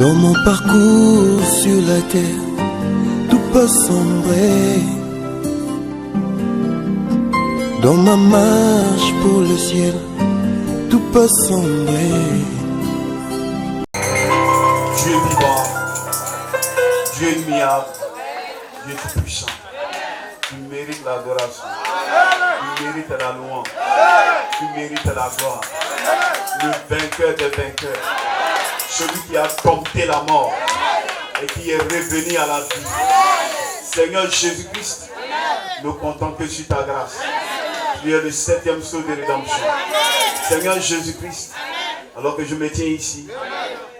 Dans mon parcours sur la terre, tout peut sombrer. Dans ma marche pour le ciel, tout peut sombrer. Dieu vivant, Dieu admirable, Dieu tout-puissant. Tu mérites l'adoration, tu mérites la louange, tu mérites la gloire. Le vainqueur des vainqueurs, celui qui a dompté la mort et qui est revenu à la vie. Seigneur Jésus-Christ, nous comptons que sur ta grâce. Tu es le 7e sceau de rédemption. Seigneur Jésus-Christ, alors que je me tiens ici,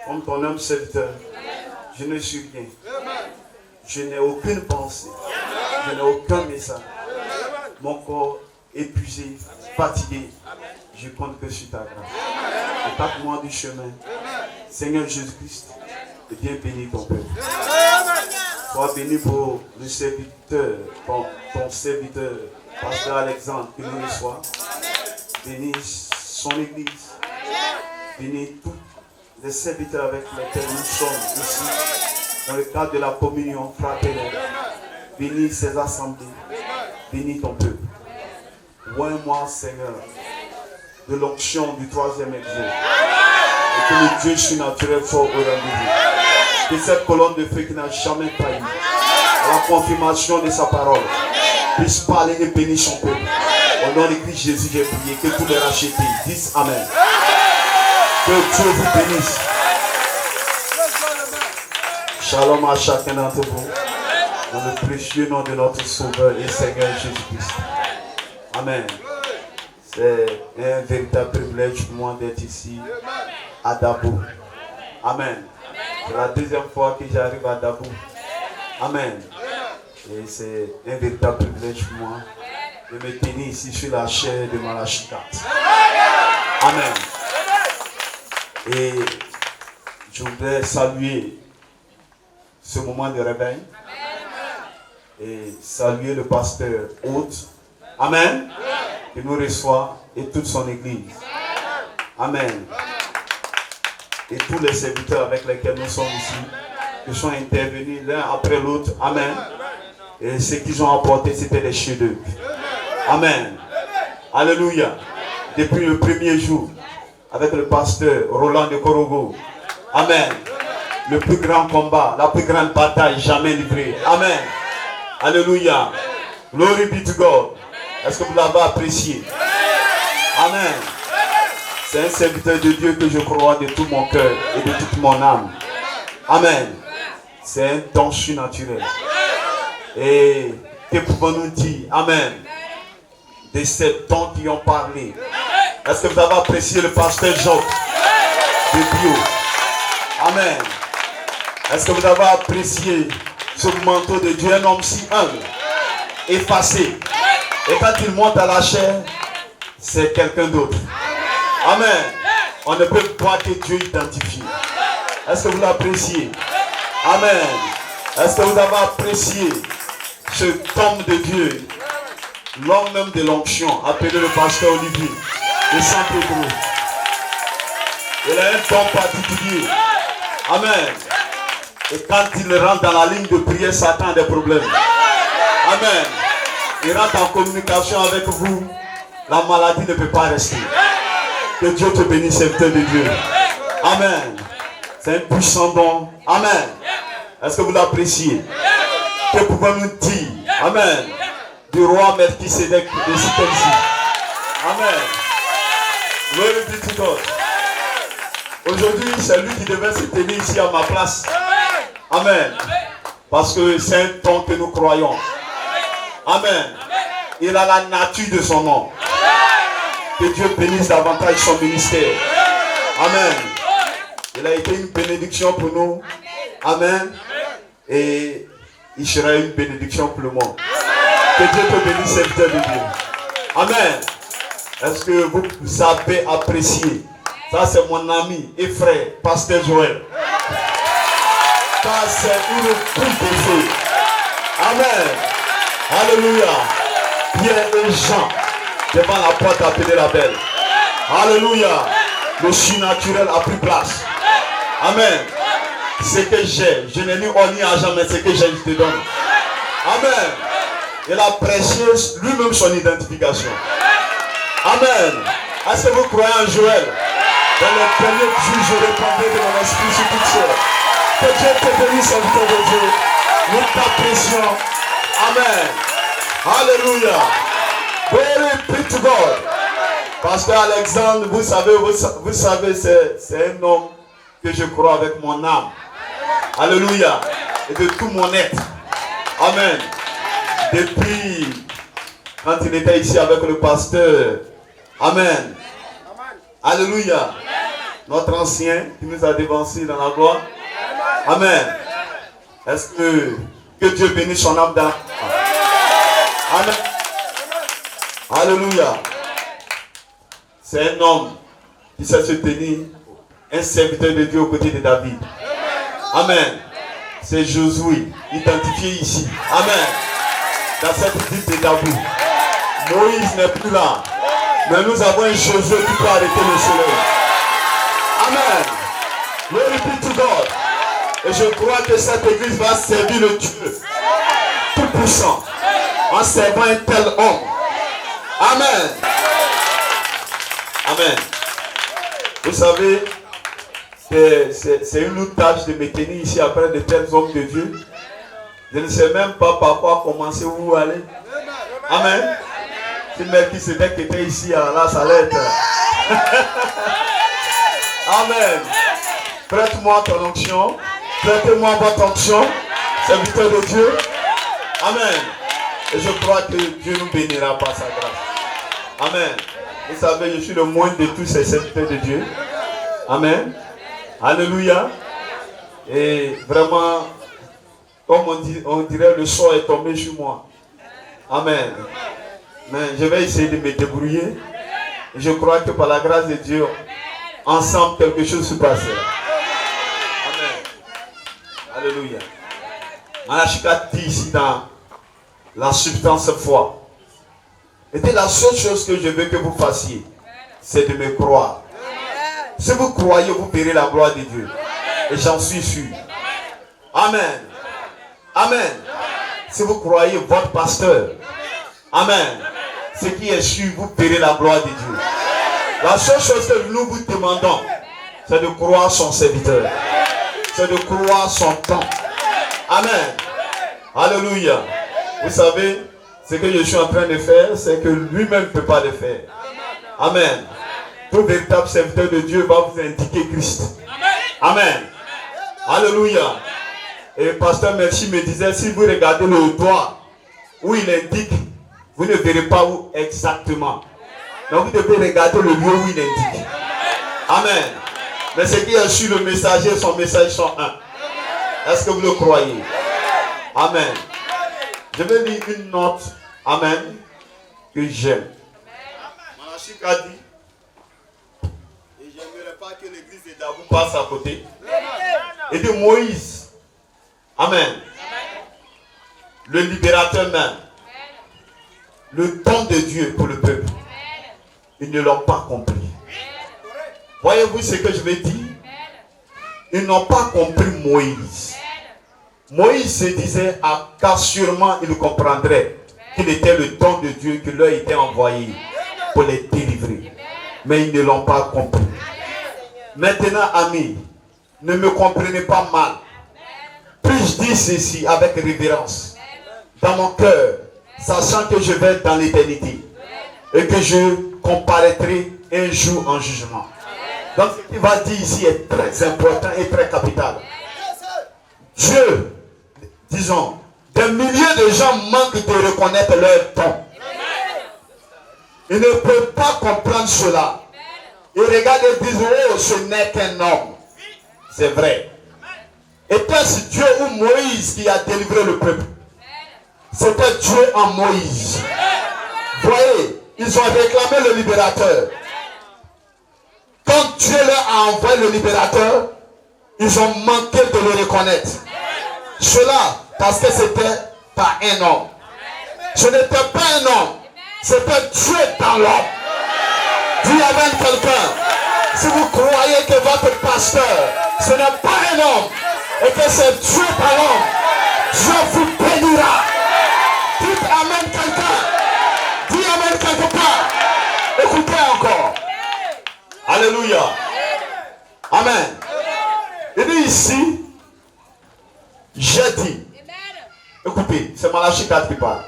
comme ton homme serviteur, je ne suis rien. Je n'ai aucune pensée. Je n'ai aucun message. Mon corps épuisé, fatigué. Je compte que sur ta grâce. Épargne-moi du chemin. Seigneur Jésus-Christ, et bien béni ton peuple. Sois béni pour le serviteur, ton serviteur, Pasteur Alexandre, qui nous reçoit. Bénis son église. Bénis tous les serviteurs avec lesquels nous sommes ici, dans le cadre de la communion fraternelle. Bénis ces assemblées. Bénis ton peuple. Oins-moi, Seigneur, de l'onction du 3e exode. Et que le Dieu surnaturel soit au rendez-vous. Que cette colonne de feu qui n'a jamais failli, à la confirmation de sa parole, puisse parler et bénir son peuple. Au nom de Christ Jésus, j'ai prié que tous les rachetés disent Amen. Que Dieu vous bénisse. Shalom à chacun d'entre vous. Dans le précieux nom de notre Sauveur et Seigneur Jésus-Christ. Amen. C'est un véritable privilège pour moi d'être ici à Dabo. Amen. C'est la deuxième fois que j'arrive à Dabo. Amen. Et c'est un véritable privilège pour moi de me tenir ici sur la chair de Malachie 4. Amen. Et je voudrais saluer ce moment de réveil et saluer le pasteur Hôte. Amen. Qui nous reçoit et toute son église. Amen. Et tous les serviteurs avec lesquels nous sommes ici, qui sont intervenus l'un après l'autre. Amen. Et ce qu'ils ont apporté, c'était des chefs-d'œuvre. Amen. Alléluia. Depuis le premier jour, avec le pasteur Roland de Korogo. Amen. Le plus grand combat, la plus grande bataille jamais livrée. Amen. Alléluia. Glory be to God. Est-ce que vous l'avez apprécié? Amen. C'est un serviteur de Dieu que je crois de tout mon cœur et de toute mon âme. Amen. C'est un don surnaturel. Et que pouvons-nous dire? Amen. De ces dons qui ont parlé. Est-ce que vous avez apprécié le pasteur Jacques de Bio? Amen. Est-ce que vous avez apprécié ce manteau de Dieu, un homme si humble, effacé? Et quand il monte à la chair, c'est quelqu'un d'autre. Amen. On ne peut pas que Dieu identifie. Est-ce que vous l'appréciez? Amen. Est-ce que vous avez apprécié ce homme de Dieu, l'homme même de l'onction, appelé le pasteur Olivier de Saint-Pédro? Il a un don particulier. Amen. Et quand il rentre dans la ligne de prière, Satan a des problèmes. Amen. Il rentre en communication avec vous. La maladie ne peut pas rester. Que Dieu te bénisse, serviteur de Dieu. Amen. C'est un puissant don. Amen. Est-ce que vous l'appréciez? Que pouvons-nous dire? Amen. Du roi Melchisédek de Sikensi. Amen. Glory be to God. Aujourd'hui, c'est lui qui devait se tenir ici à ma place. Amen. Parce que c'est un don que nous croyons. Amen. Il a la nature de son nom. Que Dieu bénisse davantage son ministère. Amen. Il a été une bénédiction pour nous. Amen. Et il sera une bénédiction pour le monde. Que Dieu te bénisse, serviteur de Dieu. Amen. Est-ce que vous savez apprécier? Ça, c'est mon ami et frère, pasteur Joël. Ça, c'est une coupe de feu. Amen. Alléluia. Pierre et Jean devant la porte appelée la belle. Alléluia. Le surnaturel a pris place. Amen. ce que j'ai. Je n'ai ni or ni argent, mais ce que j'ai, je te donne. Amen. Il a prêché lui-même son identification. Amen. Est-ce que vous croyez en Joël? Dans les premiers jours, je répandais de mon esprit sur toutes choses. Que Dieu te bénisse, serviteur de Dieu. Nous t'apprécions. Amen. Alléluia. Glory be to God. Pasteur Alexandre, vous savez, c'est un homme que je crois avec mon âme. Alléluia. Et de tout mon être. Amen. Depuis quand il était ici avec le pasteur. Amen. Alléluia. Notre ancien qui nous a dévancés dans la gloire. Amen. Est-ce que Dieu bénisse son âme d'âme? Amen. Alléluia. C'est un homme qui sait se tenir, un serviteur de Dieu aux côtés de David. Amen. C'est Josué, identifié ici. Amen. Dans cette ville de David. Moïse n'est plus là. Mais nous avons un Josué qui peut arrêter le soleil. Amen. Glory be to God. Et je crois que cette église va servir le Dieu tout-puissant en servant un tel homme. Amen. Amen. Vous savez, c'est une lourde tâche de me tenir ici après de tels hommes de Dieu. Je ne sais même pas par quoi commencer ou où aller. Amen. Si Melchisedec était ici, alors là, ça allait être. Amen. Prête-moi ton onction. Prêtez-moi votre onction, serviteur de Dieu. Amen. Et je crois que Dieu nous bénira par sa grâce. Amen. Vous savez, je suis le moindre de tous ces serviteurs de Dieu. Amen. Alléluia. Et vraiment, comme on dirait, le sort est tombé sur moi. Amen. Mais je vais essayer de me débrouiller. Et je crois que par la grâce de Dieu, ensemble, quelque chose se passera. Alléluia. Malachika dit ici dans la substance foi. Et la seule chose que je veux que vous fassiez, c'est de me croire. Si vous croyez, vous verrez la gloire de Dieu. Et j'en suis sûr. Amen. Amen. Si vous croyez votre pasteur, amen. Ce qui est sûr, vous verrez la gloire de Dieu. La seule chose que nous vous demandons, c'est de croire son serviteur. C'est de croire son temps. Amen. Alléluia. Vous savez, ce que je suis en train de faire, c'est que lui-même ne peut pas le faire. Amen. Tout véritable serviteur de Dieu va vous indiquer Christ. Amen. Alléluia. Et le pasteur Merci me disait, si vous regardez le doigt où il indique, vous ne verrez pas où exactement. Donc vous devez regarder le lieu où il indique. Amen. Mais ce qui est sur le messager, son message sont un. Est-ce que vous le croyez? Amen. Je vais lire une note, amen, que j'aime. Malachik a dit, et je n'aimerais pas que l'église de Dabou passe à côté. Et de Moïse, amen, le libérateur même, le don de Dieu pour le peuple, ils ne l'ont pas compris. Voyez-vous ce que je vais dire? Ils n'ont pas compris Moïse. Moïse se disait, car sûrement ils comprendraient qu'il était le don de Dieu qui leur était envoyé pour les délivrer. Mais ils ne l'ont pas compris. Maintenant, amis, ne me comprenez pas mal. Puis-je dire ceci avec révérence dans mon cœur, sachant que je vais dans l'éternité et que je comparaîtrai un jour en jugement. Donc ce qu'il va dire ici est très important et très capital. Dieu, disons, des milliers de gens manquent de reconnaître leur don. Ils ne peuvent pas comprendre cela. Ils regardent et disent, oh, ce n'est qu'un homme. C'est vrai. Était-ce Dieu ou Moïse qui a délivré le peuple? C'était Dieu en Moïse. Voyez, ils ont réclamé le libérateur. Quand Dieu leur a envoyé le libérateur, ils ont manqué de le reconnaître. Cela parce que c'était pas un homme. Ce n'était pas un homme. C'était Dieu dans l'homme. Dis amen quelqu'un. Si vous croyez que votre pasteur, ce n'est pas un homme, et que c'est Dieu par l'homme, Dieu vous bénira. Dites Amen quelqu'un. Dis Amen quelque part. Écoutez encore. Alléluia. Amen. Il dit ici, j'ai dit. Écoutez, c'est Malachie 4 qui parle.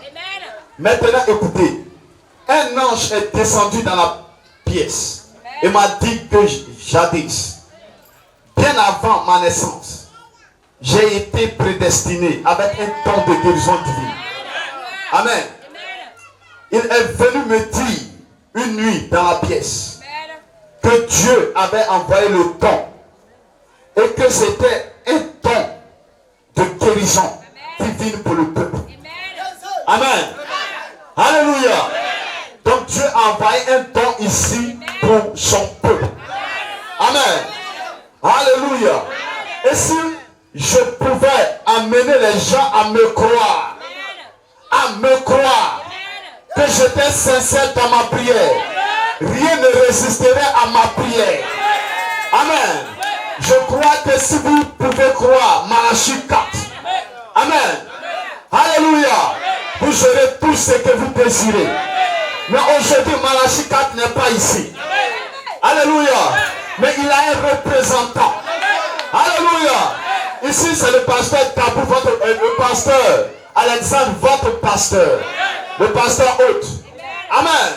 Maintenant écoutez. Un ange est descendu dans la pièce et m'a dit que jadis, bien avant ma naissance, j'ai été prédestiné avec un don de guérison divine. Amen. Il est venu me dire une nuit dans la pièce que Dieu avait envoyé le don et que c'était un don de guérison divine pour le peuple. Amen. Alléluia. Donc Dieu a envoyé un don ici pour son peuple. Amen. Alléluia. Et si je pouvais amener les gens à me croire, que j'étais sincère dans ma prière, rien ne résisterait à ma prière. Amen. Je crois que si vous pouvez croire, Malachie 4. Amen. Alléluia. Vous aurez tout ce que vous désirez. Mais aujourd'hui, Malachie 4 n'est pas ici. Alléluia. Mais il a un représentant. Alléluia. Ici, c'est le pasteur Tabou, le pasteur Alexandre, votre pasteur. Le pasteur hôte. Amen.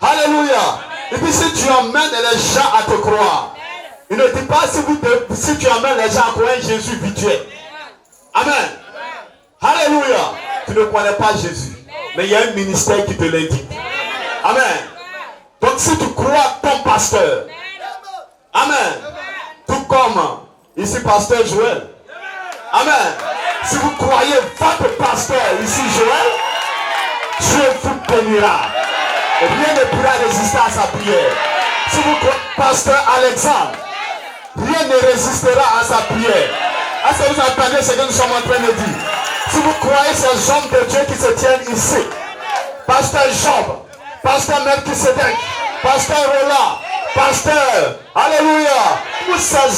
Alléluia. Et puis si tu emmènes les gens à te croire, il ne dit pas si tu emmènes les gens à croire Jésus virtuel. Amen. Alléluia. Tu ne connais pas Jésus. Mais il y a un ministère qui te l'indique. Amen. Donc si tu crois ton pasteur, amen. Tout comme ici pasteur Joël. Amen. Si vous croyez votre pasteur ici Joël, Dieu vous bénira. Rien ne pourra résister à sa prière. Si vous croyez pasteur Alexandre, rien ne résistera à sa prière. Est-ce que vous entendez ce que nous sommes en train de dire? Si vous croyez ces hommes de Dieu qui se tiennent ici, pasteur Job, pasteur Melchisedec, pasteur Roland, pasteur, alléluia, tous ces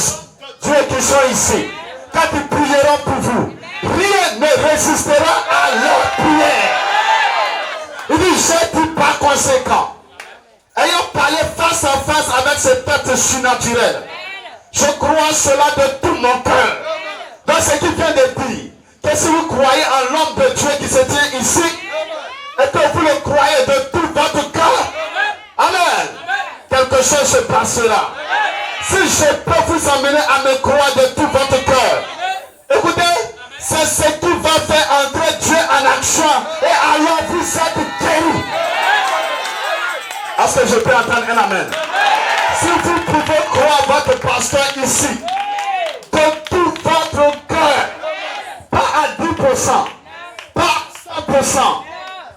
dieux qui sont ici, quand ils prieront pour vous, rien ne résistera à leur prière. Il dit, j'ai dit par conséquent, ayant parlé face à face avec cette tête surnaturelle, je crois cela de tout mon cœur. Dans ce qu'il vient de dire, que si vous croyez en l'homme de Dieu qui se tient ici, et que vous le croyez de tout votre cœur, amen, quelque chose se passera. Si je peux vous emmener à me croire de tout votre cœur, écoutez, c'est ce qui va faire entrer Dieu en action, et alors vous êtes guéris. Est-ce que je peux entendre un amen? Si vous pouvez croire votre pasteur ici, de tout votre cœur, pas à 10%, pas à 100%,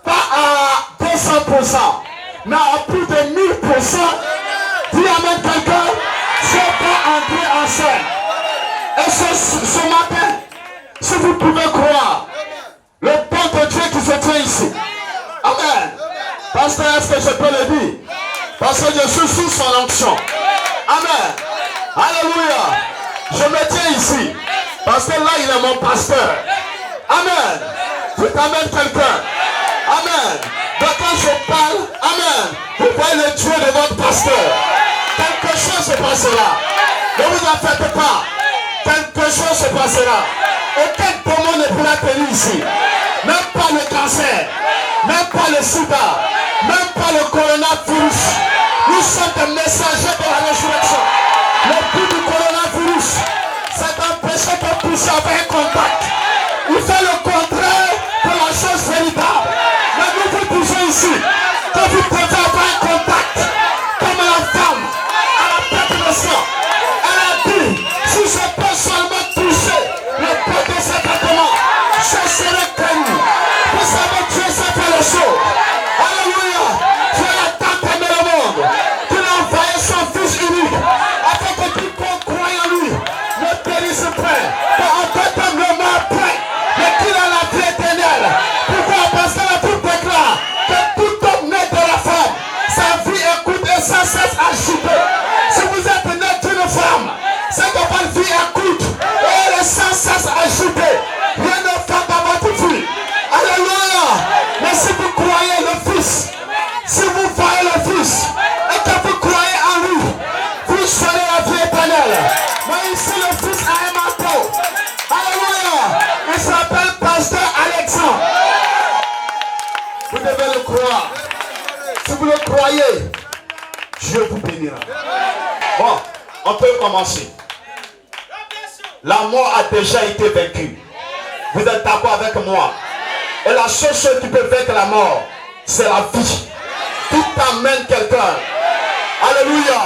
pas à 200%, mais à plus de 1000%, dis amen quelqu'un, je vais entrer en scène. Et ce matin, si vous pouvez croire, le don de Dieu qui se tient ici, amen. Pasteur, est-ce que je peux le dire? Parce que je suis sous son onction. Amen. Alléluia. Je me tiens ici. Parce que là, il est mon pasteur. Amen. Je t'amène quelqu'un. Amen. Donc quand je parle, amen, vous voyez le Dieu de votre pasteur. Quelque chose se passera. Ne vous en faites pas. Quelque chose se passera. Aucun démon ne pourra tenir ici. Même pas le cancer. Même pas le sida. Même pas le coronavirus. Nous sommes des messagers de la résurrection. Le but du coronavirus, c'est d'empêcher que vous puissiez avoir un contact. Il fait le contraire de la chose véritable. Mais nous vous disons ici que vous pouvez avoir un contact. Comme la femme à la tête de sang. Elle a dit, si je peux seulement toucher le pot de cet vêtement, je serai connu. Vous savez, Dieu sait faire les choses. Alléluia. Dieu a tant aimé le monde qu'il a envoyé son Fils unique afin que quiconque croit en lui ne périsse point. Pour en fait un moment point, mais qu'il a la vie éternelle. Pourquoi? Parce que la Bible déclare que tout homme né de la femme devez le croire. Si vous le croyez, Dieu vous bénira. Bon, on peut commencer. La mort a déjà été vaincue. Vous êtes d'accord avec moi? Et la seule chose qui peut vaincre la mort, c'est la vie. Tout amène quelqu'un. Alléluia.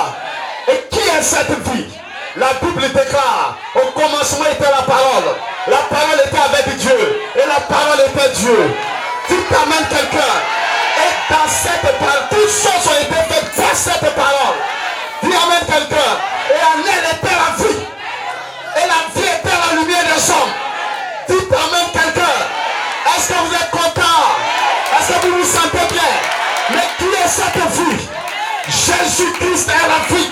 Et qui est cette vie? La Bible déclare, au commencement était la parole. La parole était avec Dieu. Et la parole était Dieu. Tout amène quelqu'un. Et dans cette parole, toutes choses ont été faites par cette parole. Dieu amène quelqu'un. Et en elle était la vie. Et la vie était la lumière des hommes. Tout amène quelqu'un. Est-ce que vous êtes content? Est-ce que vous vous sentez bien? Mais qui est cette vie? Jésus-Christ est la vie.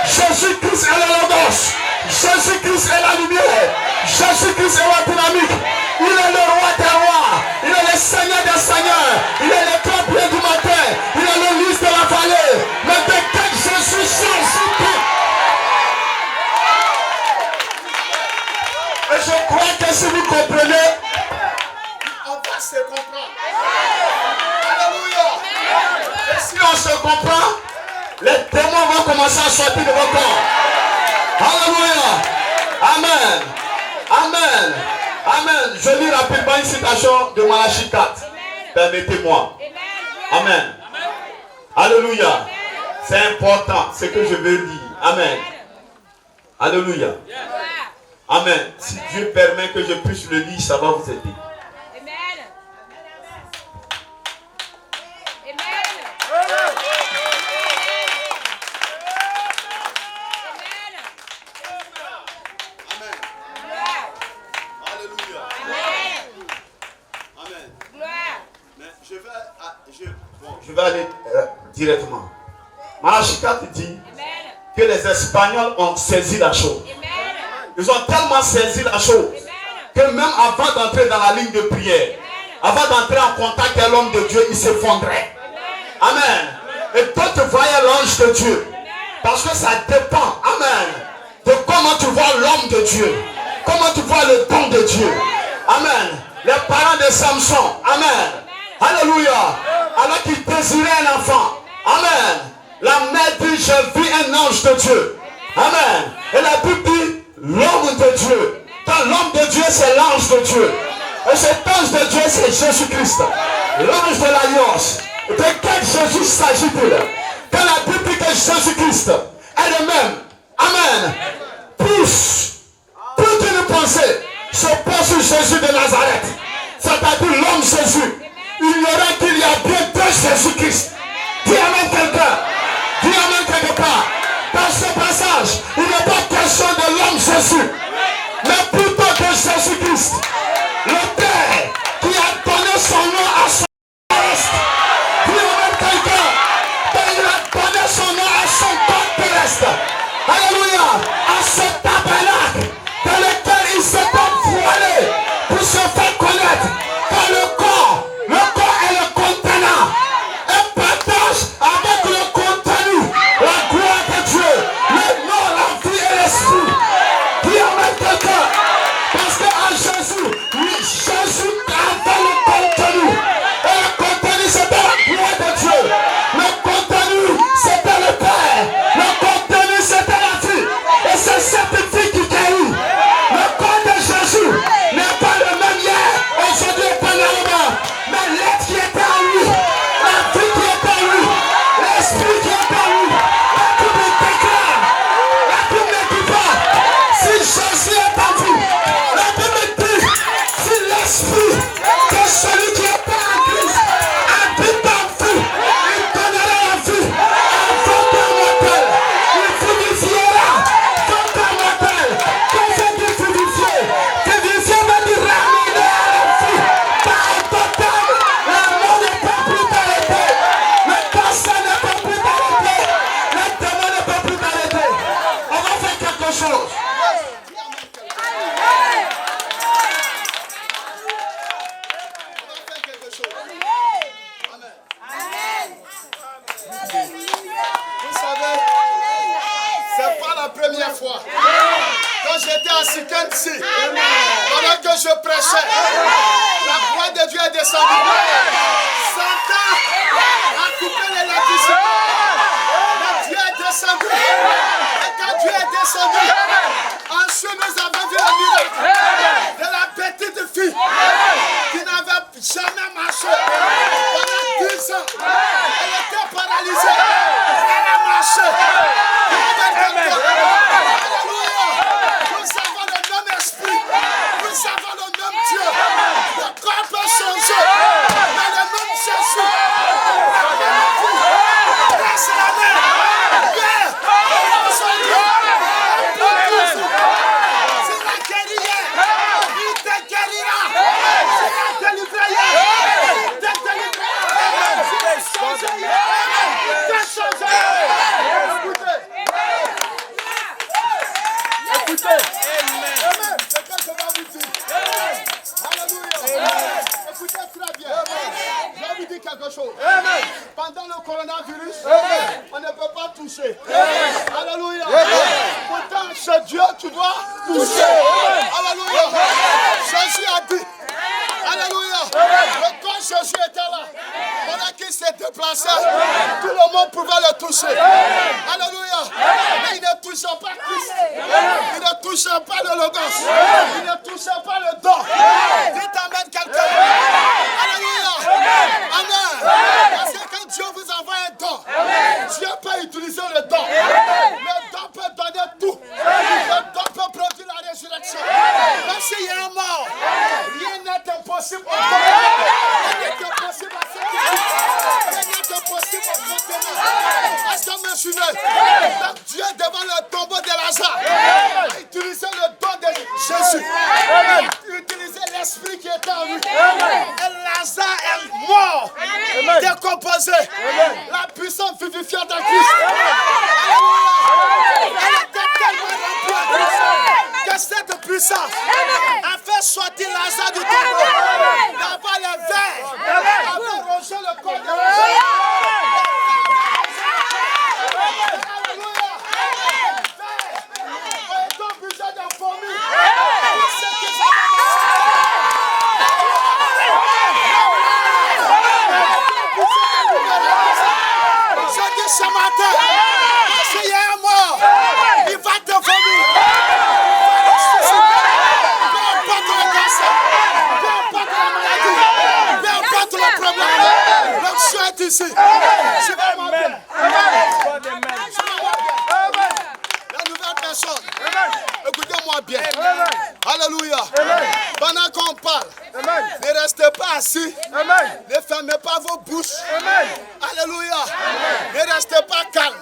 Jésus-Christ est la logos. Jésus-Christ est la lumière. Jésus-Christ est la dynamique. Il est le roi des rois. Il est le Seigneur des seigneurs. Il est le campion du matin. Il est le lys de la vallée. Mais dès que Jésus change tout. Et je crois que si vous comprenez, on va se comprendre. Alléluia. Et si on se comprend, les démons vont commencer à sortir de vos corps. Alléluia. Amen. Amen. Amen. Je lis rapidement une citation de Malachie 4. Permettez-moi. Amen. Alléluia. C'est important ce que je veux dire. Amen. Alléluia. Amen. Si Dieu permet que je puisse le lire, ça va vous aider. Amen. Je vais aller directement. Malachie 4 dit que les Espagnols ont saisi la chose. Ils ont tellement saisi la chose que même avant d'entrer dans la ligne de prière, avant d'entrer en contact avec l'homme de Dieu, ils s'effondraient. Amen. Et toi tu voyais l'ange de Dieu. Parce que ça dépend, amen, de comment tu vois l'homme de Dieu. Comment tu vois le don de Dieu. Amen. Les parents de Samson, amen. Alléluia. Alors qu'il désirait un enfant. Amen. La mère dit, j'ai vu un ange de Dieu. Amen. Et la Bible dit, l'homme de Dieu. Quand l'homme de Dieu, c'est l'ange de Dieu. Et cet ange de Dieu, c'est Jésus-Christ. L'ange de l'alliance. De quel Jésus s'agit-il? Quand la Bible dit que Jésus-Christ est le même. Amen. Pousse toute une pensée se pose sur Jésus de Nazareth. C'est-à-dire l'homme Jésus. Ignorant qu'il y a bien deux Jésus-Christ. Dis amen quelqu'un. Dis amen quelque part. Dans ce passage, il n'est pas question de l'homme Jésus, mais plutôt de Jésus-Christ. Le Père qui a donné son nom à son terrestre. Dis amen quelqu'un. Il a donné son nom à son corps terrestre. Alléluia. À ce tabernacle dans lequel il s'est voilé pour se faire connaître. Car le corps est le contenant. Et partage avec le contenu la gloire de Dieu, le nom, la vie et l'esprit. Dis amen quelqu'un. Parce qu'en Jésus, Jésus avait le contenu. Et le contenu c'était la gloire de Dieu. Le contenu c'était le Père. Le contenu c'était la vie. Et c'est cette vie qui guérit. Le corps de Jésus n'est pas le même hier, aujourd'hui et pendant. Mais l'être qui est en lui, la vie qui est en lui, l'esprit qui est en lui, la Bible déclare, la Bible ne dit pas, si Jésus est en vous, la Bible dit, si l'esprit de celui qui est en Christ habite en vous, il donnera la vie à votre mortel, il vivifiera votre mortel. Quand je dis vivifier, vivifier veut dire ramener à la vie. Par total, la mort ne peut plus t'arrêter. Le cancer ne peut plus t'arrêter. Le démon ne peut plus t'arrêter. On va faire quelque chose. Vous savez, c'est pas la première fois. Quand j'étais à Sikensi, Pendant que je prêchais, la gloire de Dieu est descendue. Satan a coupé l'électricité. Mais Dieu est descendu. Et quand Dieu est descendu, ensuite nous avons vu le miracle de la petite fille qui n'avait jamais marché. Pendant 10 ans, elle était paralysée. Elle a marché. Alléluia. Nous avons le même esprit. Nous avons le même Dieu. Le corps peut changer, mais le même Jésus. La même vie. Laisse la main. Viens. C'est la guerrière. Il te guérira. C'est la délivrée. Il te délivrera. C'est le changer. Il te changer. Écoutez. Amen. C'est ce que je vais vous dire. Alléluia. Écoutez très bien. Je vais vous dire quelque chose. Pendant le coronavirus, on ne peut pas toucher. Alléluia. Pourtant, chez Dieu, tu dois toucher. Alléluia. Jésus a dit. Alléluia. Le corps Jésus était là. Pendant qu'il s'est déplacé, tout le monde pouvait le toucher. Alléluia. Mais il ne touchait pas Christ. Il ne touchait pas le Logos. Il ne touchait pas le don. Dites amen quelqu'un. Alléluia. Amen. Parce que quand Dieu vous envoie un don, Dieu peut utiliser le don. Le don peut donner tout. Le don peut produire la résurrection. Même s'il y a un mort, rien n'est impossible au Dieu. Rien n'est impossible à ce Dieu. Rien n'est impossible au continent. Est-ce que vous me suivez? Donc Dieu devant le tombeau de Lazare a utilisé le don de Jésus. Il a utilisé l'esprit qui était en lui. Et Lazare est mort, décomposé. La puissance vivifiante en Christ. Elle était tellement remplie que cette puissance a fait sortir Lazare du tombeau. D'avoir les vers, avait rongé le corps de Lazare. Je dis ce matin, s'il y a un mort, il va te vomir. Peu importe le cancer, peu importe la maladie, peu importe le problème, l'option est ici. Suivez-moi bien. La nouvelle personne, écoutez-moi bien. Alléluia. Pendant qu'on parle, ne restez pas assis. Ne fermez pas vos bouches. Alléluia. Ne restez pas calme.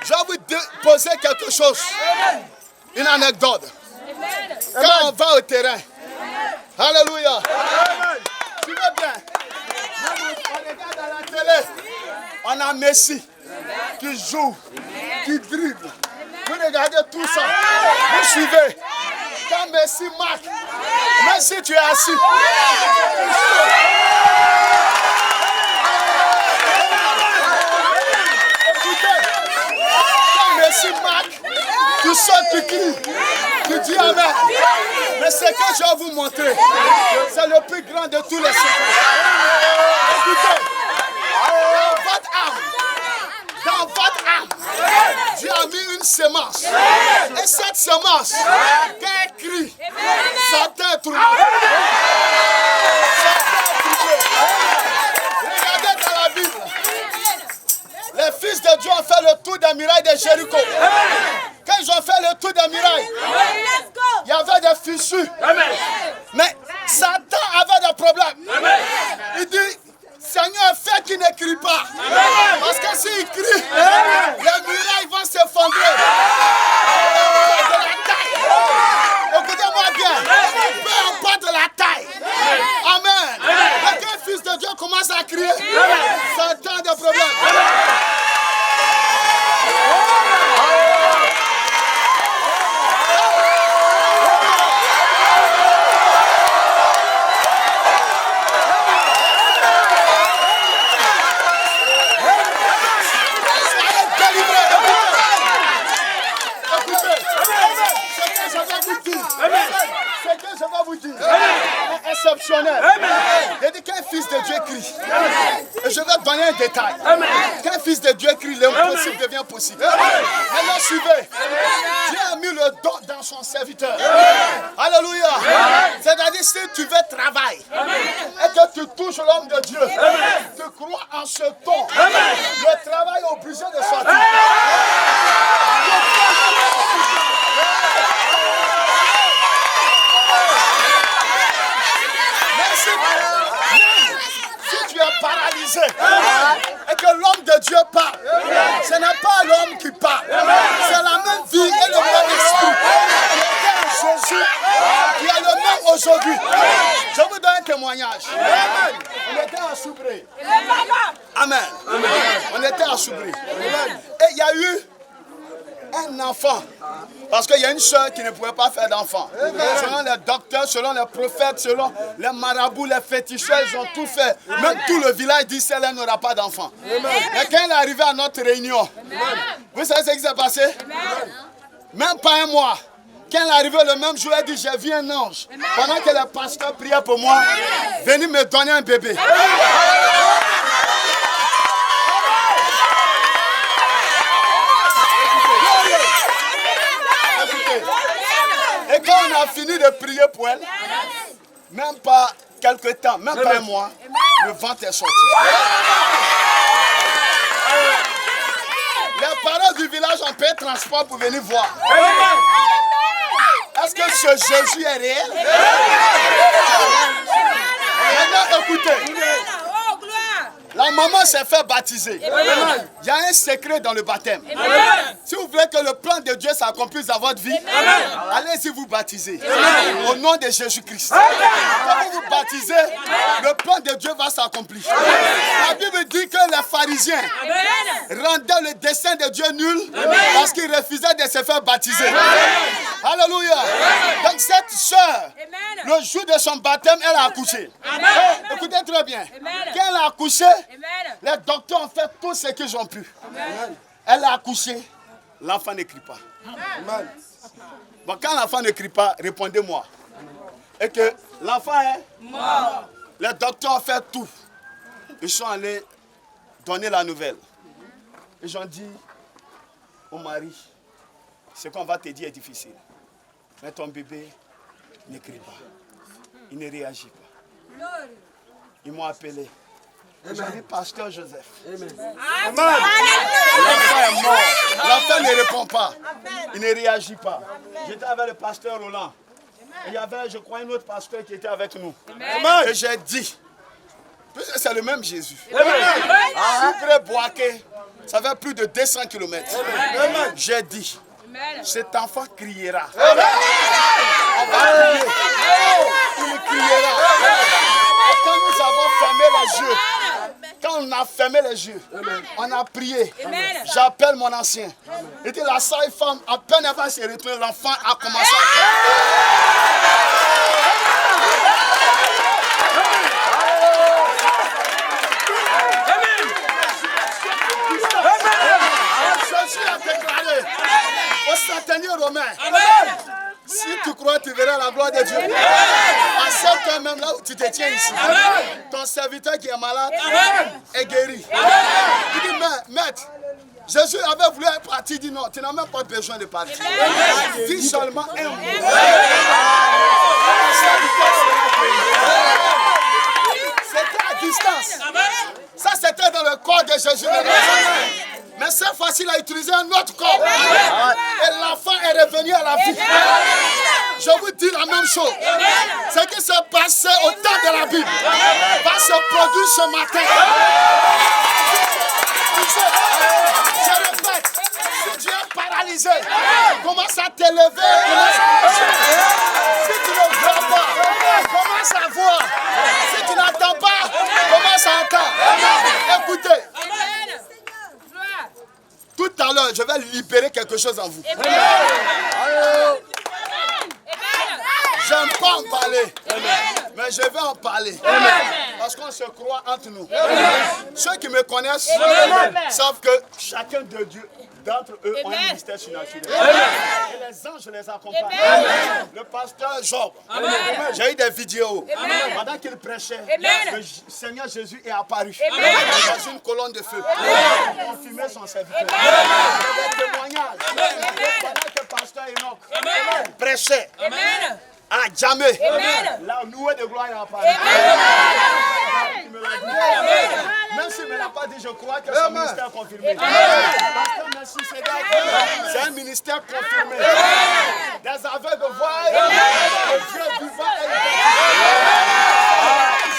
Je vais vous poser quelque chose. Une anecdote. Quand on va au terrain, alléluia. Tu veux bien? On regarde à la télé. On a Messi qui joue, qui dribble. Vous regardez tout ça. Vous suivez. Quand Messi marque, même si tu es assis, écoutez, quand Messi marque, tu sautes, tu cries, tu dis amen. Mais ce que je vais vous montrer, c'est le plus grand de tous les secrets. Écoutez, dans votre âme, Dieu a mis une semence. Et cette semence, quand elle crie, Satan est trouvé. Regardez dans la Bible. Les fils de Dieu ont fait le tour des murailles de Jéricho. Quand ils ont fait le tour des murailles, il y avait des fissures. Mais Satan avait des problèmes. Il dit, Seigneur, fais qu'il ne crie pas. Parce que s'il crie, les murailles vont s'effondrer. Écoutez-moi bien. Peu importe la taille. Amen. Quand un fils de Dieu commence à crier, Satan a des problèmes. exceptionnel. Il dit qu'un fils de Dieu crie. Et je vais donner un détail. Qu'un fils de Dieu crie, l'impossible devient possible. Maintenant, suivez. Dieu a mis le don dans son serviteur. Alléluia. C'est-à-dire, si tu veux travailler et que tu touches l'homme de Dieu, tu crois en ce don, le travail est obligé de sortir. Si tu es paralysé et que l'homme de Dieu parle, ce n'est pas l'homme qui parle, c'est la même vie et le même esprit. Jésus qui a le même aujourd'hui. Je vous donne un témoignage. On était à Soubré. Amen. On était à Soubré. Et il y a eu un enfant. Parce qu'il y a une soeur qui ne pouvait pas faire d'enfant. Selon les docteurs, selon les prophètes, selon les marabouts, les féticheurs, ils ont tout fait. Même tout le village dit qu'elle n'aura pas d'enfant. Mais quand elle est arrivée à notre réunion, vous savez ce qui s'est passé? Même pas un mois. Quand elle est arrivée le même jour, elle dit, j'ai vu un ange. Pendant que le pasteur priait pour moi, venez me donner un bébé. Et quand on a fini de prier pour elle, même pas quelques temps, même pas un mois, le ventre est sorti. Les parents du village ont payé transport pour venir voir. Est-ce que ce Jésus est réel? Maintenant, écoutez. La maman s'est fait baptiser. Il y a un secret dans le baptême. Si vous voulez que le plan de Dieu s'accomplisse dans votre vie, allez-y vous baptiser. Au nom de Jésus-Christ. Quand vous vous baptisez, le plan de Dieu va s'accomplir. La Bible dit que les pharisiens rendaient le dessein de Dieu nul parce qu'ils refusaient de se faire baptiser. Alléluia. Donc cette soeur, le jour de son baptême, elle a accouché. Écoutez très bien. Quand elle a accouché, les docteurs ont fait tout ce qu'ils ont pu. Elle a accouché, l'enfant ne crie pas. Bon, quand l'enfant ne crie pas, répondez-moi. Et que l'enfant est mort. Les docteurs ont fait tout. Ils sont allés donner la nouvelle. Ils ont dit au mari, ce qu'on va te dire est difficile. Mais ton bébé ne crie pas. Il ne réagit pas. Ils m'ont appelé. J'ai dit, pasteur Joseph. L'enfant est mort. L'enfant ne répond pas. Il ne réagit pas. J'étais avec le pasteur Roland. Il y avait, je crois, un autre pasteur qui était avec nous. Et j'ai dit, puisque c'est le même Jésus. Soubré Boaké, ça fait plus de 200 km. J'ai dit, cet enfant criera. On va crier. Il criera. Et quand nous avons fermé les yeux, quand on a fermé les yeux, on a prié. J'appelle mon ancien. Il dit, la sage-femme, à peine elle va se retourner, l'enfant a commencé à Jésus a déclaré au centenier romain. Si tu crois, tu verras la gloire de Dieu. Accepte même là où tu te tiens ici. Ton serviteur qui est malade est guéri. Il dit, mais maître, Jésus avait voulu partir. Il dit non, tu n'as même pas besoin de partir. Dis seulement un mot. C'était à distance. Ça, c'était dans le corps de Jésus. Mais cette fois-ci, il a utilisé un autre corps. Et l'enfant est revenu à la vie. Je vous dis la même chose. Ce qui s'est passé au temps de la Bible va se produire ce matin. Je répète, si tu es paralysé, commence à t'élever. Si tu ne vois pas, commence à voir. Si tu n'entends pas, commence à entendre. Écoutez. Tout à l'heure, je vais libérer quelque chose en vous. J'aime pas en parler, mais je vais en parler. Parce qu'on se croit entre nous. Ceux qui me connaissent savent que chacun d'entre eux ont un ministère surnaturel. Et les anges les accompagnent. Le pasteur Job, j'ai eu des vidéos. Pendant qu'il prêchait, le Seigneur Jésus est apparu dans une colonne de feu. Il a confirmé son serviteur. Des témoignages. Pendant que le pasteur Enoch prêchait à Djamé, la nouée de gloire est apparue. Même s'il ne me l'a pas dit, je crois que son ministère est confirmé. Pasteur Merci Sédar, c'est un ministère confirmé. Des aveugles voient, le Dieu vivant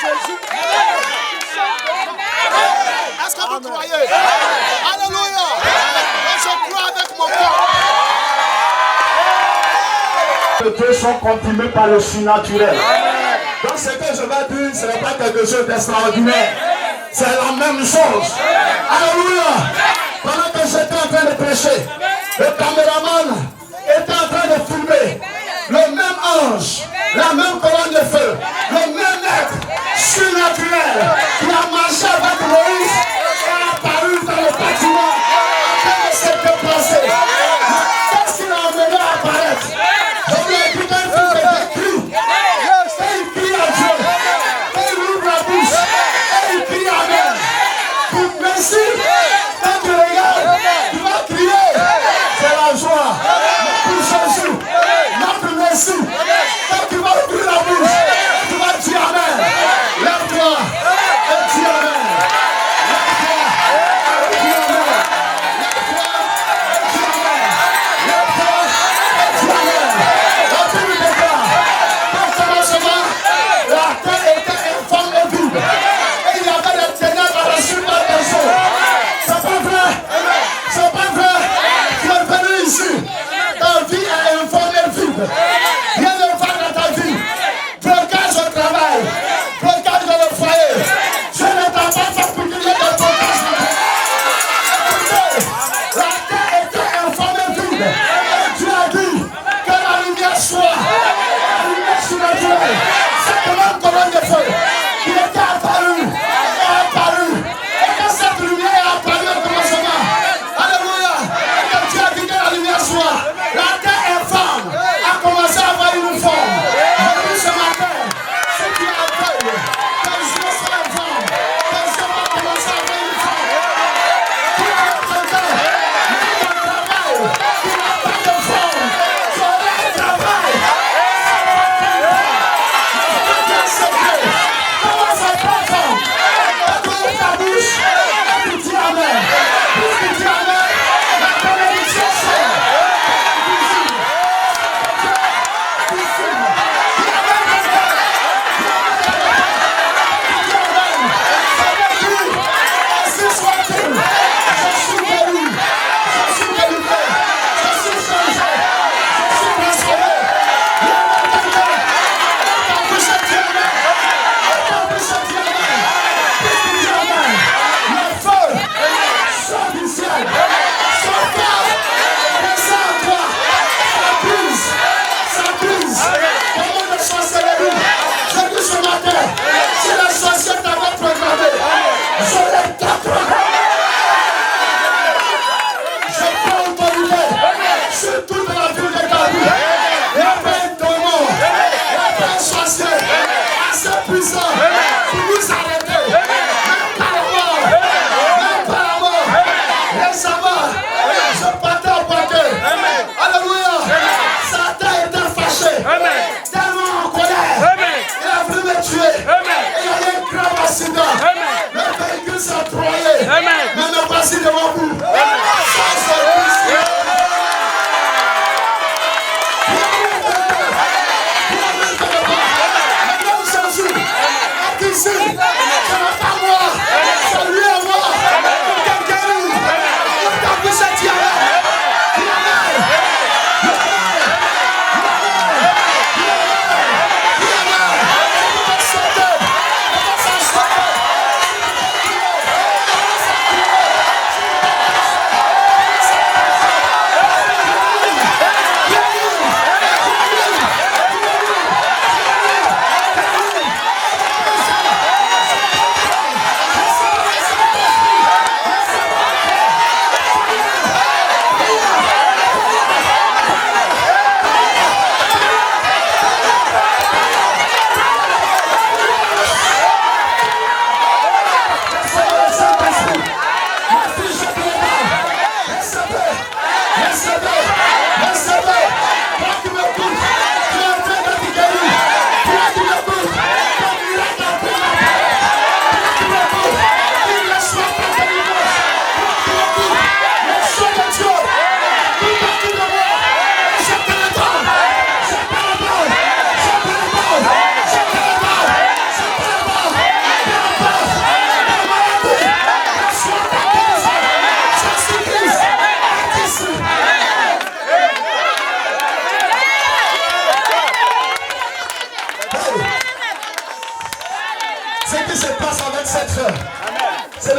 Jésus. Est-ce que vous croyez? Alléluia! Je crois avec mon corps. Les deux sont confirmés par le surnaturel. Donc ce que je vais dire, ce n'est pas quelque chose d'extraordinaire. C'est la même chose. Alléluia. Pendant que j'étais en train de prêcher, le caméraman était en train de filmer. Le même ange, la même colonne de feu, le même être surnaturel qui a marché avec Moïse est apparu dans le bâtiment en train de se déplacer. Qu'est-ce qu'il a amené à apparaître? Je lui ai dit qu'un fils était crie. Et il crie à Dieu. Et il ouvre la bouche. Et il crie Amen. Pour merci, quand tu regardes, tu vas crier. C'est la joie. Pour Jésus, notre merci. Quand tu vas ouvrir la bouche, tu vas dire Amen. Lève-toi et dis Amen.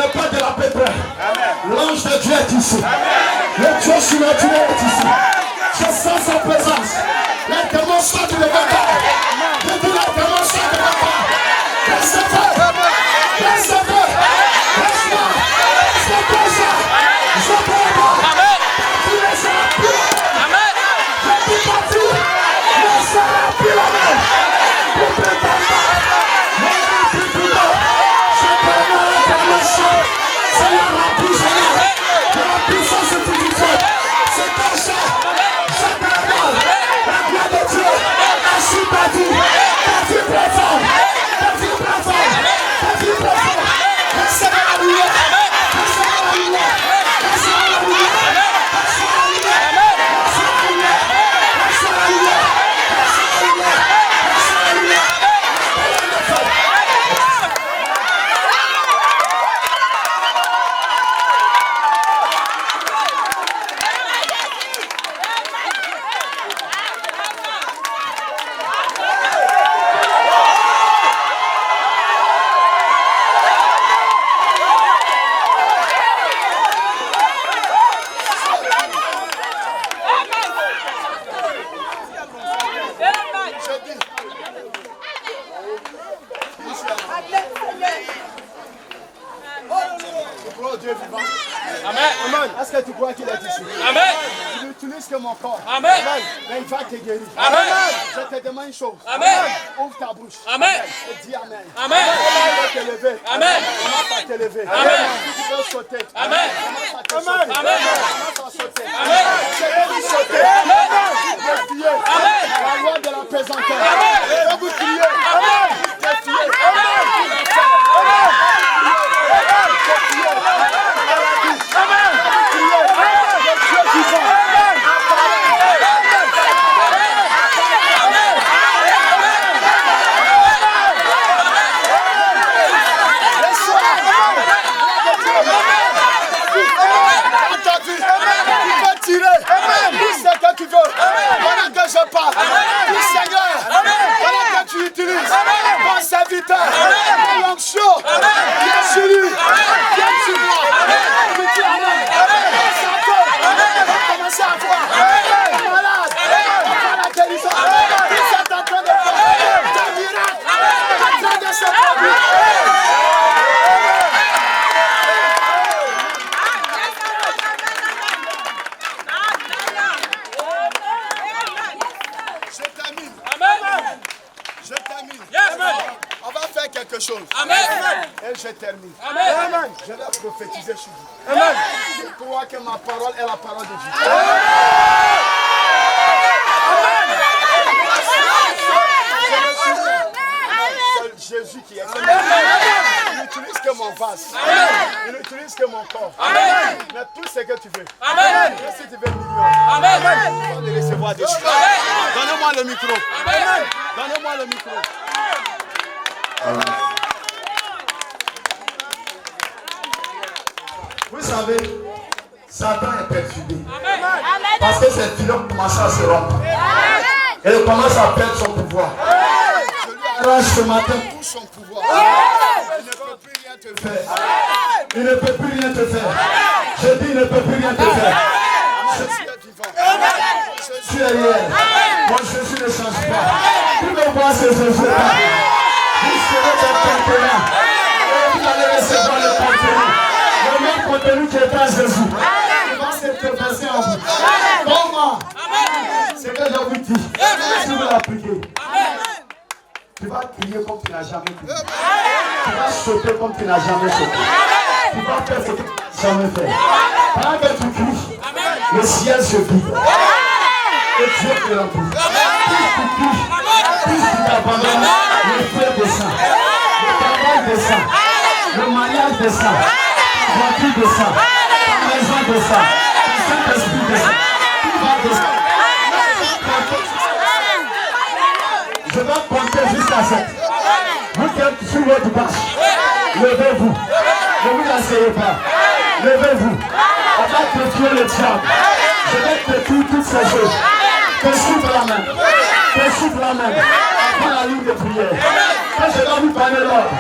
le pas de la pétrole. L'ange de Dieu est ici. Le Dieu surnaturel est ici. Je sens sa présence. Les démons sortent de bataille. Je dis les démons sortent de bataille. Recevez. Recevez. Recevez. C'est comme ça. Je peux pas. Tous les gens plus. Je peux pas dire. Les gens plus la main. Je peux pas. Seigneur, remplis, Seigneur, de la puissance de tout Dieu. C'est ton chant, c'est ta parole, la gloire de Dieu, agit ta vie présente, ta vie présente, ta vie présente. Recevez la lumière, recevez la lumière, recevez la lumière, recevez la lumière, recevez la lumière, recevez la lumière, recevez la lumière, recevez la lumière. Est-ce que tu crois qu'il est ici? Amen. Tu n'utilises que mon corps. Amen. Mais il va te guérir. Amen. Je te demande une chose. Amen. Ouvre ta bouche. Amen. Et dis Amen. Amen. Tu vas te lever. Amen. Commence à te lever. Amen. Tu peux sauter. Amen. Commence à te sauter. Amen. Commence à sauter. Amen. Je vais vous sauter. Défier. La loi de la pesanteur. Je vais vous crier. Défier. Tu veux, pendant que je parle, oui Seigneur, pendant que tu utilises mon serviteur, mon l'onction, viens sur lui, viens sur moi, tu dis Amen, on va commencer à voir, malade, on va la guérison, il s'est en train de faire des miracles, en train de se produire. On va faire quelque chose. Amen. Et je termine. Amen. Je vais prophétiser sur vous. Amen. Je crois que ma parole est la parole de Dieu. C'est Jésus qui est. Il n'utilise que mon vase. Il n'utilise que mon corps. Amen. Mais tout ce que tu veux. Amen. Et si tu veux millions. Amen. Tu vas le recevoir dessus. Donnez-moi le micro. Amen. Donnez-moi le micro. Vous savez, Satan est perturbé. Parce que ses filons commencent à se rompre. Et il commence à perdre son pouvoir. Je lui arrache ce matin tout son pouvoir. Il ne peut plus rien te faire. Il ne peut plus rien te faire. Je dis, il ne peut plus rien te faire. Jésus est vivant. Jésus est réel. Mon Jésus ne change pas. Tu veux voir ce Jésus-là? Vous serez des contenants. Et vous allez recevoir le contenu. Le même contenu qui est en Jésus. Il va se passer en vous. Comment? C'est que je vous dis. Si vous l'appliquez, tu vas crier comme tu n'as jamais crié. Tu vas sauter comme tu n'as jamais sauté. Tu vas faire ce que tu n'as jamais fait. Pendant que tu cries, le ciel se vide. Et Dieu te remplit. Plus tu t'abandonnes, le feu descend. Le travail descend. Le mariage descend. La voiture descend. La maison descend. Le Saint-Esprit descend. Tout va descendre. Je vais compter jusqu'à 7. Vous qui êtes sur votre marche, levez-vous. Ne vous asseyez pas. Levez-vous. On va détruire le diable. Je vais détruire toutes ces choses. Que souffle la main. Que souffle la main. Prends la ligne de prière. Quand je vais vous parler l'ordre,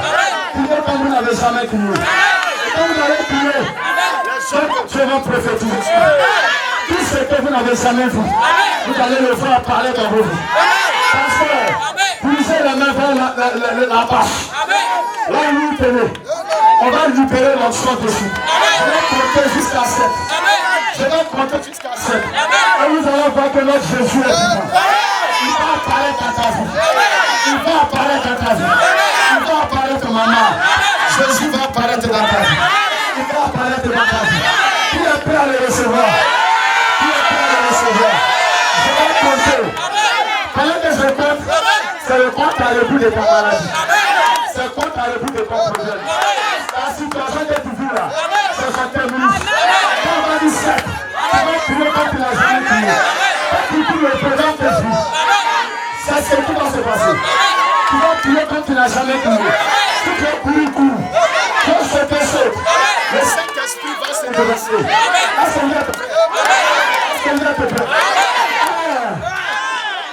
priez comme vous n'avez jamais crié. Quand vous allez prier, Dieu va prophétiser. Tout ce que vous n'avez jamais vu, vous allez le voir parler dans vos vies. Pasteur, poussez la main vers la base. Là où vous tenez, on va libérer l'onction dessus. Je vais compter jusqu'à 7. Je vais compter jusqu'à 7. Et vous allez voir que notre Jésus est vivant. Il va apparaître à ta vie. Il va apparaître à ta vie. Il va apparaître, maman. Jésus va apparaître dans ta vie. Il va apparaître dans ta vie. Qui est prêt à le recevoir? Qui est prêt à le recevoir? Je vais compter. Pendant que je compte, c'est le compte à rebours de ta maladie. C'est le compte à rebours de ton problème. La situation que tu vis là, ça termine. Quand on va dire 7, tu vas prier comme tu n'as jamais prié. Quand tu le présent que je vis, ça c'est tout va se passer. Tu vas prier comme tu n'as jamais prié. Tu vas courir, cours. Tu vas sauter, saute. Le Saint-Esprit va se déverser. Est-ce qu'on vient te prêter? Est-ce qu'on vient te prêter?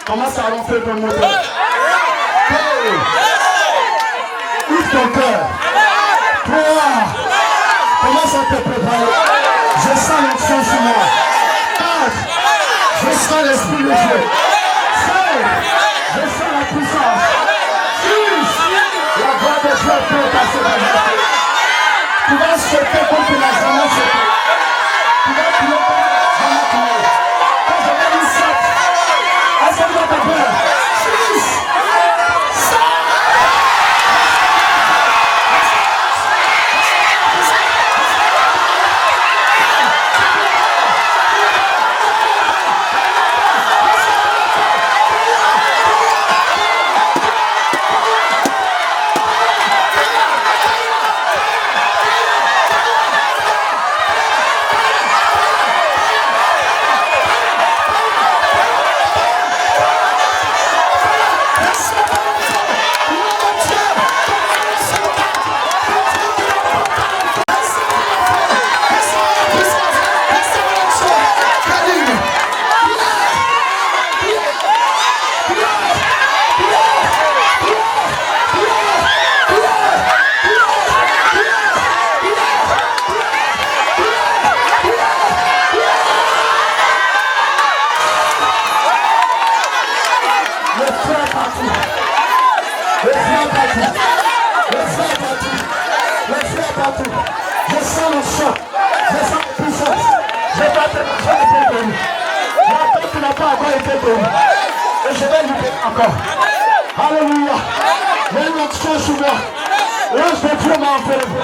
Commence à ronfler ton moteur. Ouvre ton cœur. Commence à te préparer. Je sens l'action sur moi. 4. Je sens l'esprit de Dieu. 5. Je sens la puissance. 6. La voix de Dieu peut passer dans la vie. Tu vas sauter comme tu n'as jamais sauté. Tu vas prier comme tu n'as jamais prié. Quand je vais dire 7, est-ce que tu vas t'appeler? 6. 5. Et je vais libérer encore. Alléluia. Il y a une action sur moi. L'ange de Dieu m'a enfermé.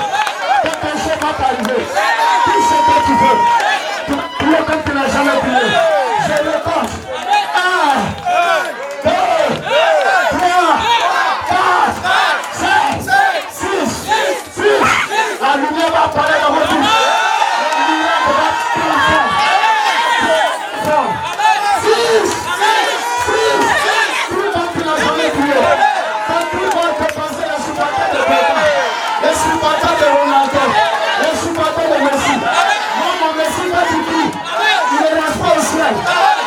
Quelque chose va t'arriver. Tout ce que tu veux. Tu vas prier comme tu n'as jamais prié. Je le compte. 1, 2, 3, 4, 5, 6, 6. La lumière va apparaître dans votre vie. La lumière va apparaître. 6. Les supporters de Ronaldo, les supporters de Messi. Moi, mon Messi, quand tu pries, il ne reste pas au ciel.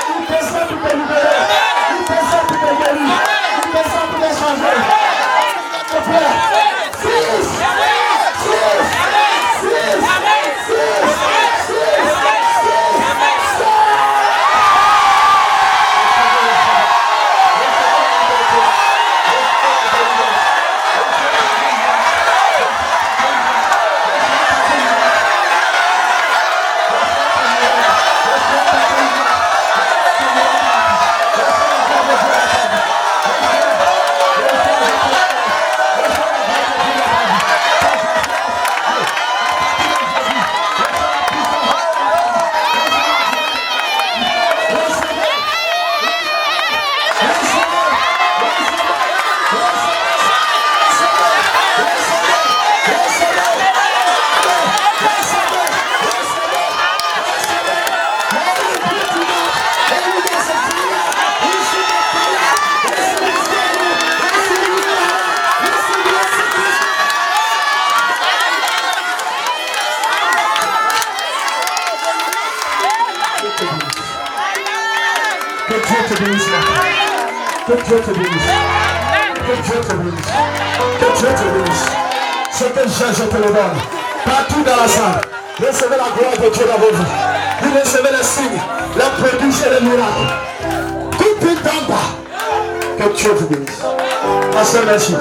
Il descend pour te libérer. Il descend pour te guérir. Il descend pour te changer. S'il te plaît. 6, 6, 6, 6, 6. Que Dieu te bénisse. Que Dieu te bénisse. Que Dieu te bénisse. Ce que j'ai, je te le donne. Partout dans la salle, recevez la gloire de Dieu dans vos vies. Vous recevez les signes, les prodiges et les miracles. Tout est en bas. Que Dieu vous bénisse. Pasteur, merci.